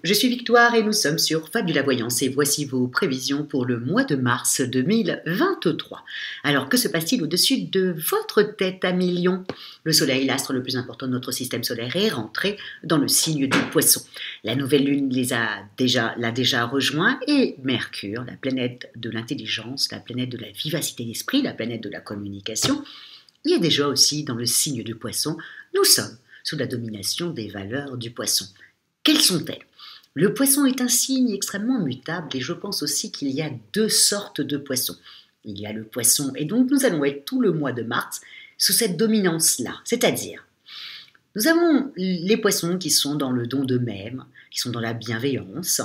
Je suis Victoire et nous sommes sur Fabula Voyance et voici vos prévisions pour le mois de mars 2023. Alors que se passe-t-il au-dessus de votre tête, amis Lions? Le soleil, l'astre le plus important de notre système solaire, est rentré dans le signe du Poisson. La nouvelle lune l'a déjà rejoint et Mercure, la planète de l'intelligence, la planète de la vivacité d'esprit, la planète de la communication, y est déjà aussi dans le signe du Poisson. Nous sommes sous la domination des valeurs du Poisson. Quelles sont-elles? Le poisson est un signe extrêmement mutable et je pense aussi qu'il y a deux sortes de poissons. Il y a le poisson et donc nous allons être tout le mois de mars sous cette dominance-là, c'est-à-dire nous avons les poissons qui sont dans le don d'eux-mêmes, qui sont dans la bienveillance.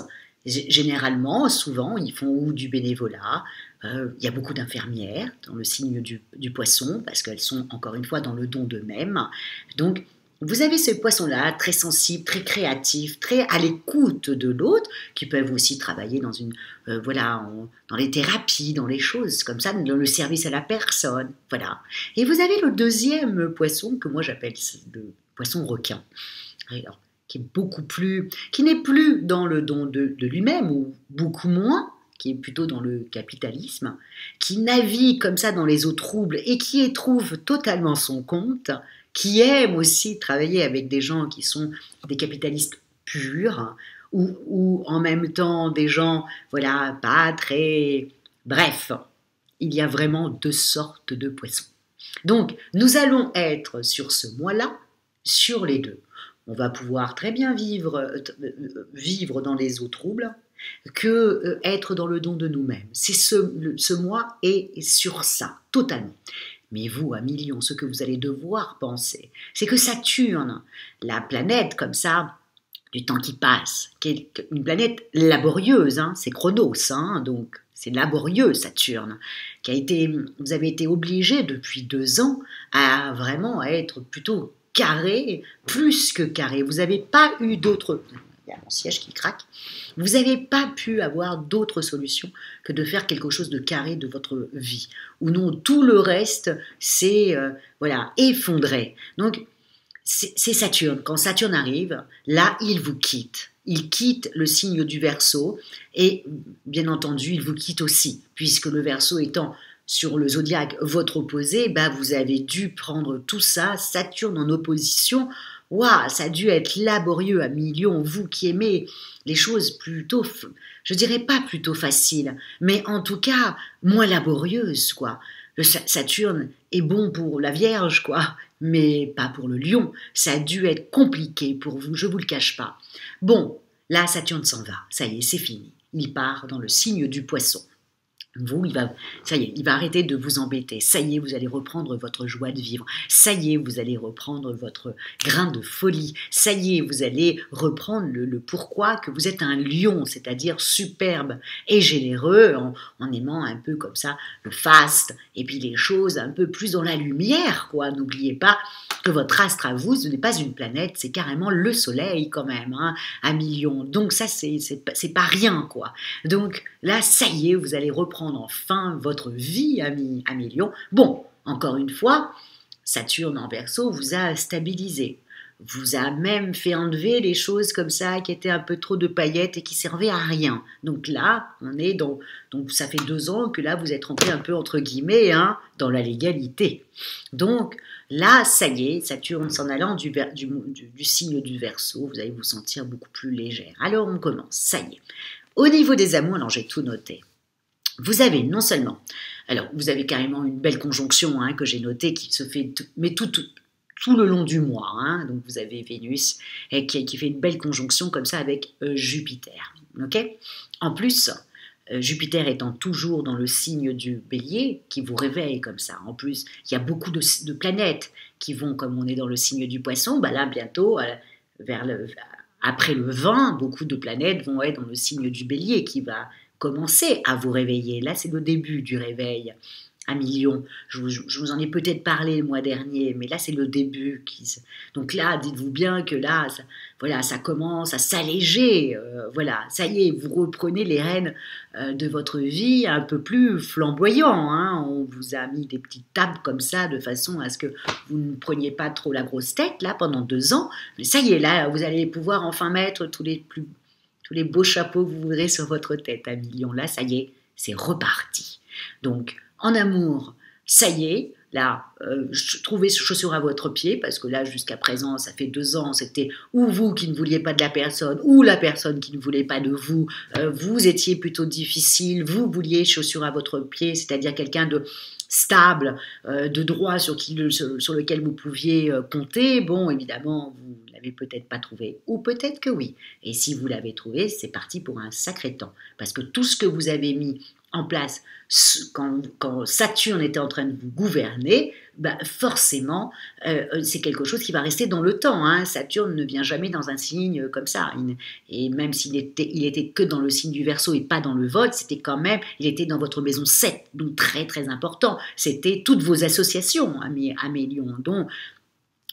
Généralement, souvent, ils font du bénévolat. Il y a beaucoup d'infirmières dans le signe du poisson parce qu'elles sont encore une fois dans le don d'eux-mêmes. Donc, vous avez ces poissons-là, très sensibles, très créatifs, très à l'écoute de l'autre, qui peuvent aussi travailler dans dans les thérapies, dans les choses comme ça, dans le service à la personne, voilà. Et vous avez le deuxième poisson que moi j'appelle le poisson requin, alors, qui n'est plus dans le don de lui-même ou beaucoup moins, qui est plutôt dans le capitalisme, qui navigue comme ça dans les eaux troubles et qui y trouve totalement son compte, qui aime aussi travailler avec des gens qui sont des capitalistes purs, ou en même temps des gens, voilà, pas très... Bref, il y a vraiment deux sortes de poissons. Donc, nous allons être sur ce mois-là, sur les deux. On va pouvoir très bien vivre dans les eaux troubles, que être dans le don de nous-mêmes. C'est ce mois est sur ça, totalement. Mais vous, amis Lions, ce que vous allez devoir penser, c'est que Saturne, la planète comme ça, du temps qui passe, qui est une planète laborieuse, c'est Chronos, donc c'est laborieux Saturne, vous avez été obligé depuis 2 ans à vraiment être plutôt carré, plus que carré. Vous n'avez pas eu d'autres... Il y a mon siège qui craque. Vous n'avez pas pu avoir d'autre solution que de faire quelque chose de carré de votre vie. Ou non, tout le reste, c'est effondré. Donc, c'est Saturne. Quand Saturne arrive, là, il vous quitte. Il quitte le signe du Verseau et, bien entendu, il vous quitte aussi, puisque le Verseau étant sur le zodiaque votre opposé, vous avez dû prendre tout ça, Saturne en opposition. Waouh, ça a dû être laborieux à millions, vous qui aimez les choses plutôt, je dirais pas plutôt faciles, mais en tout cas moins laborieuses, quoi. Le Saturne est bon pour la Vierge, quoi, mais pas pour le Lion. Ça a dû être compliqué pour vous, je vous le cache pas. Bon, là, Saturne s'en va, ça y est, c'est fini. Il part dans le signe du Poisson. Vous, ça y est, il va arrêter de vous embêter. Ça y est, vous allez reprendre votre joie de vivre. Ça y est, vous allez reprendre votre grain de folie. Ça y est, vous allez reprendre le pourquoi que vous êtes un lion, c'est-à-dire superbe et généreux, en aimant un peu comme ça le faste et puis les choses un peu plus dans la lumière, quoi. N'oubliez pas que votre astre à vous, ce n'est pas une planète, c'est carrément le soleil quand même, à millions. Donc ça, c'est pas rien, quoi. Donc là, ça y est, vous allez reprendre enfin votre vie, amis Lions. Bon, encore une fois, Saturne en Verseau vous a stabilisé, vous a même fait enlever les choses comme ça qui étaient un peu trop de paillettes et qui servaient à rien. Donc là, donc ça fait 2 ans que là vous êtes rentré un peu entre guillemets dans la légalité. Donc là, ça y est, Saturne s'en allant du signe du Verseau, vous allez vous sentir beaucoup plus légère. Alors on commence, ça y est. Au niveau des amours, alors j'ai tout noté. Vous avez non seulement, alors vous avez carrément une belle conjonction que j'ai notée qui se fait, mais tout le long du mois. Donc vous avez Vénus qui fait une belle conjonction comme ça avec Jupiter. Okay, en plus, Jupiter étant toujours dans le signe du Bélier, qui vous réveille comme ça. En plus, il y a beaucoup de planètes qui vont, comme on est dans le signe du Poisson, là bientôt, après le 20, beaucoup de planètes vont être dans le signe du Bélier qui va commencer à vous réveiller. Là, c'est le début du réveil à millions. Je vous en ai peut-être parlé le mois dernier, mais là, c'est le début. Donc là, dites-vous bien que là, ça commence à s'alléger. Ça y est, vous reprenez les rênes de votre vie un peu plus flamboyant. On vous a mis des petites tables comme ça, de façon à ce que vous ne preniez pas trop la grosse tête, là, pendant 2 ans. Mais ça y est, là, vous allez pouvoir enfin mettre tous les plus tous les beaux chapeaux que vous voudrez sur votre tête à million. Là, ça y est, c'est reparti. Donc, en amour, ça y est, là, trouvez chaussures à votre pied, parce que là, jusqu'à présent, ça fait 2 ans, c'était ou vous qui ne vouliez pas de la personne, ou la personne qui ne voulait pas de vous. Vous étiez plutôt difficile, vous vouliez chaussures à votre pied, c'est-à-dire quelqu'un de stable, de droit sur lequel vous pouviez compter. Bon, évidemment, vous ne l'avez peut-être pas trouvé, ou peut-être que oui. Et si vous l'avez trouvé, c'est parti pour un sacré temps, parce que tout ce que vous avez mis en place quand Saturne était en train de vous gouverner, bah forcément, c'est quelque chose qui va rester dans le temps. Hein. Saturne ne vient jamais dans un signe comme ça. Et même s'il était que dans le signe du Verseau et pas dans le vôtre, c'était quand même, il était dans votre maison 7, donc très très important. C'était toutes vos associations, Amélion,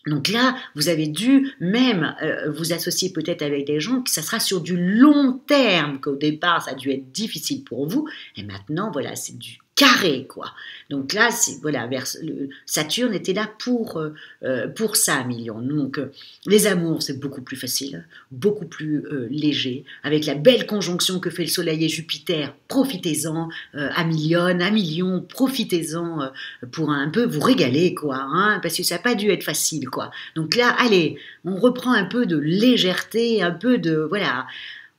donc là, vous avez dû même vous associer peut-être avec des gens que ça sera sur du long terme, qu'au départ, ça a dû être difficile pour vous. Et maintenant, voilà, c'est du carré, quoi. Donc là, voilà, Saturne était là pour ça, million. Donc, les amours, c'est beaucoup plus facile, beaucoup plus léger. Avec la belle conjonction que fait le Soleil et Jupiter, profitez-en, à million, profitez-en pour un peu vous régaler, quoi, hein, parce que ça n'a pas dû être facile, quoi. Donc là, allez, on reprend un peu de légèreté, un peu de, voilà,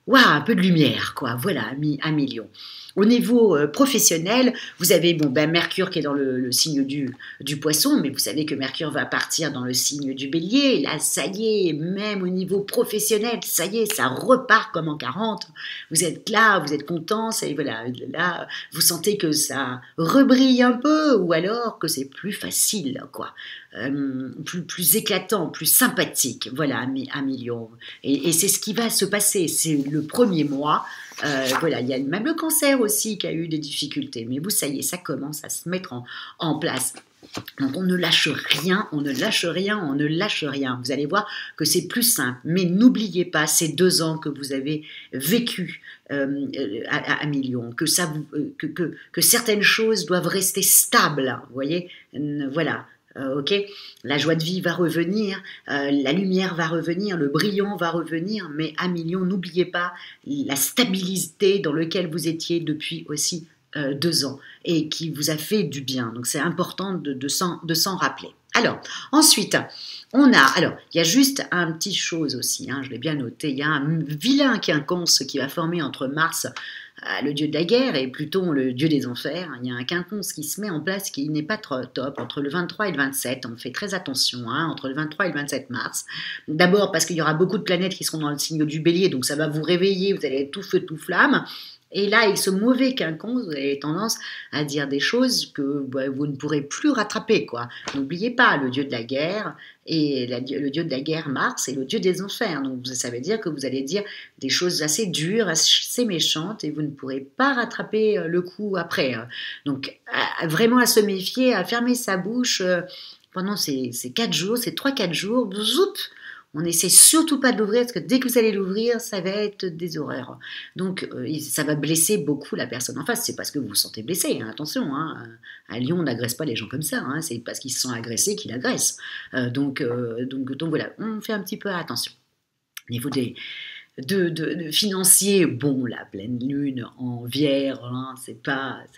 un peu de lumière, quoi, voilà, à million. Au niveau professionnel, vous avez Mercure qui est dans le signe du Poisson, mais vous savez que Mercure va partir dans le signe du Bélier. Et là, ça y est, même au niveau professionnel, ça y est, ça repart comme en 40. Vous êtes là, vous êtes content, voilà, là, vous sentez que ça rebrille un peu, ou alors que c'est plus facile, quoi. Plus éclatant, plus sympathique, voilà, à million. Et c'est ce qui va se passer, c'est le premier mois. Voilà, il y a même le Cancer aussi qui a eu des difficultés, mais vous, ça y est, ça commence à se mettre en place. Donc on ne lâche rien, on ne lâche rien, on ne lâche rien. Vous allez voir que c'est plus simple, mais n'oubliez pas ces 2 ans que vous avez vécu à million, que certaines choses doivent rester stables, vous voyez, voilà. Ok, la joie de vie va revenir, la lumière va revenir, le brillant va revenir, mais à million, n'oubliez pas la stabilité dans laquelle vous étiez depuis aussi 2 ans et qui vous a fait du bien. Donc c'est important de s'en rappeler. Alors, ensuite, il y a juste un petit chose aussi, hein, je l'ai bien noté, il y a un vilain quinconce qui va former entre Mars, le dieu de la guerre, et Pluton, le dieu des enfers. Il y a un quinconce qui se met en place qui n'est pas trop top, entre le 23 et le 27, on fait très attention, hein, entre le 23 et le 27 mars. D'abord parce qu'il y aura beaucoup de planètes qui seront dans le signe du Bélier, donc ça va vous réveiller, vous allez être tout feu, tout flamme. Et là, avec ce mauvais quinconce, vous avez tendance à dire des choses que vous ne pourrez plus rattraper, quoi. N'oubliez pas, le dieu de la guerre, et le dieu de la guerre, Mars, est le dieu des enfers. Donc ça veut dire que vous allez dire des choses assez dures, assez méchantes, et vous ne pourrez pas rattraper le coup après. Donc vraiment à se méfier, à fermer sa bouche pendant ces 4 jours, ces 3-4 jours, zoup, on n'essaie surtout pas de l'ouvrir, parce que dès que vous allez l'ouvrir, ça va être des horreurs. Donc, ça va blesser beaucoup la personne en face. C'est parce que vous vous sentez blessé, hein, attention. Hein. À Lyon, on n'agresse pas les gens comme ça. Hein. C'est parce qu'ils se sentent agressés qu'ils agressent. Donc voilà, on fait un petit peu attention. Au niveau de financier, bon, la pleine lune en Vierge, hein, ça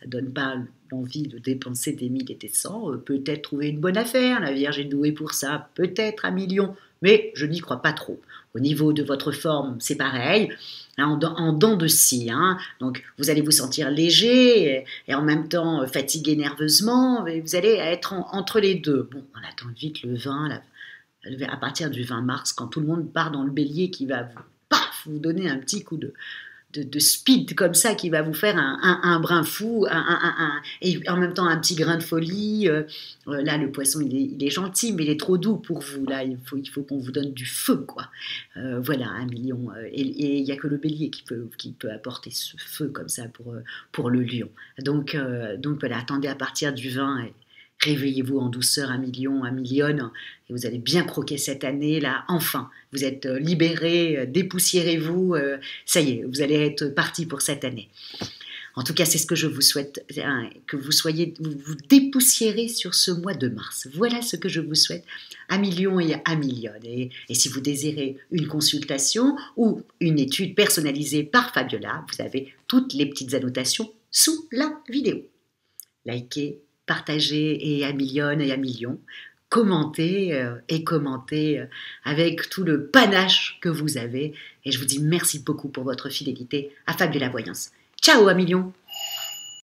donne pas l'envie de dépenser des 1000 et des 100. Peut-être trouver une bonne affaire, la Vierge est douée pour ça, peut-être à million, mais je n'y crois pas trop. Au niveau de votre forme, c'est pareil, en dents de scie, hein. Donc vous allez vous sentir léger et en même temps fatigué nerveusement, et vous allez être entre les deux. Bon, on attend vite le 20, à partir du 20 mars, quand tout le monde part dans le bélier, qui va vous donner un petit coup de speed comme ça, qui va vous faire un brin fou, et en même temps un petit grain de folie. Là, le poisson, il est gentil, mais il est trop doux pour vous. Là, il faut qu'on vous donne du feu, quoi. Voilà, un million. Et il n'y a que le bélier qui peut apporter ce feu comme ça pour le lion. Donc voilà, attendez à partir du 20 et réveillez-vous en douceur, un million, et vous allez bien croquer cette année, là, enfin. Vous êtes libérés, dépoussiérez-vous, ça y est, vous allez être partis pour cette année. En tout cas, c'est ce que je vous souhaite, que vous vous dépoussiérez sur ce mois de mars. Voilà ce que je vous souhaite à millions et à millionnes. Et si vous désirez une consultation ou une étude personnalisée par Fabiola, vous avez toutes les petites annotations sous la vidéo. Likez, partagez et à millionnes et à millions. Commentez et commentez avec tout le panache que vous avez. Et je vous dis merci beaucoup pour votre fidélité à Fabiola Voyance. Ciao à millions!